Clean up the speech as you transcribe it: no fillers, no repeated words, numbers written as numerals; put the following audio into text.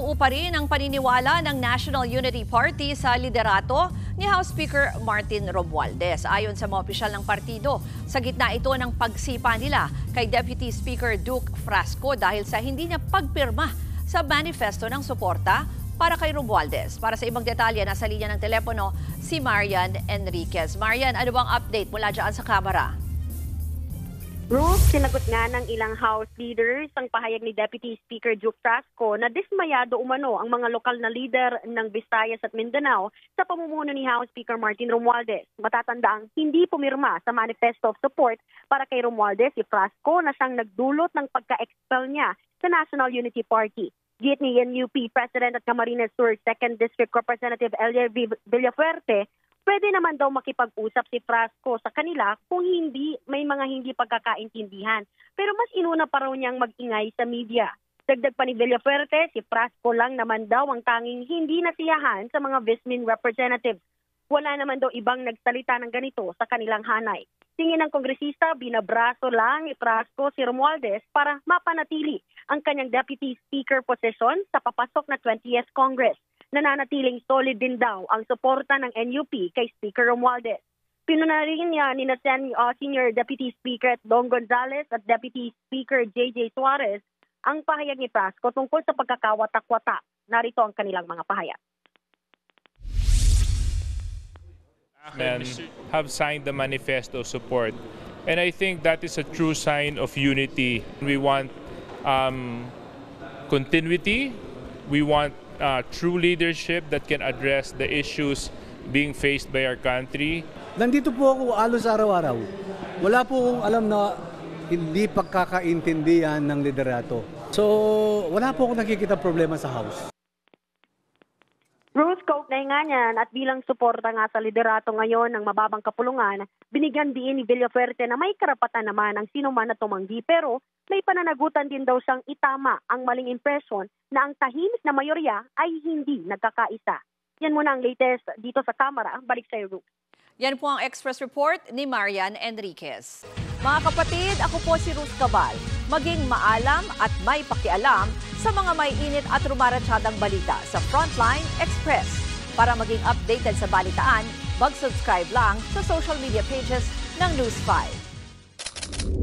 Buo pa rin ang paniniwala ng National Unity Party sa liderato ni House Speaker Martin Romualdez. Ayon sa mga opisyal ng partido, sa gitna ito ng pagsipa nila kay Deputy Speaker Duke Frasco dahil sa hindi niya pagpirma sa manifesto ng suporta para kay Romualdez. Para sa ibang detalye, nasa linya ng telepono si Marian Enriquez. Marian, ano bang update mula dyan sa Kamara? Ruth, sinagot nga ng ilang House leaders ang pahayag ni Deputy Speaker Duke Frasco na dismayado umano ang mga lokal na leader ng Visayas at Mindanao sa pamumuno ni House Speaker Martin Romualdez. Matatandang hindi pumirma sa manifesto of support para kay Romualdez si Frasco na siyang nagdulot ng pagka-expel niya sa National Unity Party. Git ni NUP President at Camarines Sur 2nd District Representative Elier Villafuerte, pwede naman daw makipag-usap si Frasco sa kanila kung may mga hindi pagkakaintindihan. Pero mas inuna pa raw niyang mag-ingay sa media. Dagdag pa ni Villafuerte, si Frasco lang naman daw ang tanging hindi nasiyahan sa mga Vismin representatives. Wala naman daw ibang nagsalita ng ganito sa kanilang hanay. Tingin ng kongresista, binabraso lang ni Frasco si Romualdez para mapanatili ang kanyang Deputy Speaker position sa papasok na 20th Congress. Nananatiling solid din daw ang suporta ng NUP kay Speaker Romualdez. Pinunarin niya ni Senior Deputy Speaker Dong Gonzales at Deputy Speaker JJ Suarez ang pahayag ni Frasco tungkol sa pagkakawatak-watak. Narito ang kanilang mga pahayag. And have signed the manifesto support. And I think that is a true sign of unity. We want continuity. We want true leadership that can address the issues being faced by our country. Nandito po ako halos araw-araw. Wala po akong alam na hindi pagkakaintindihan ng liderato. So, wala po akong nakikita problema sa House. Ruth, kaugnay nga niyan at bilang suporta nga sa liderato ngayon ng mababang kapulungan, binigyan din ni Villafuerte na may karapatan naman ang sino man na tumanggi pero may pananagutan din daw siyang itama ang maling impression na ang tahimik na mayorya ay hindi nagkakaisa. Yan muna ang latest dito sa Kamara. Balik sa Ruth. Yan po ang Express Report ni Marian Enriquez. Mga kapatid, ako po si Ruth Cabal. Maging maalam at may pakialam sa mga may init at rumaratsadang balita sa Frontline Express. Para maging updated sa balitaan, mag-subscribe lang sa social media pages ng News 5.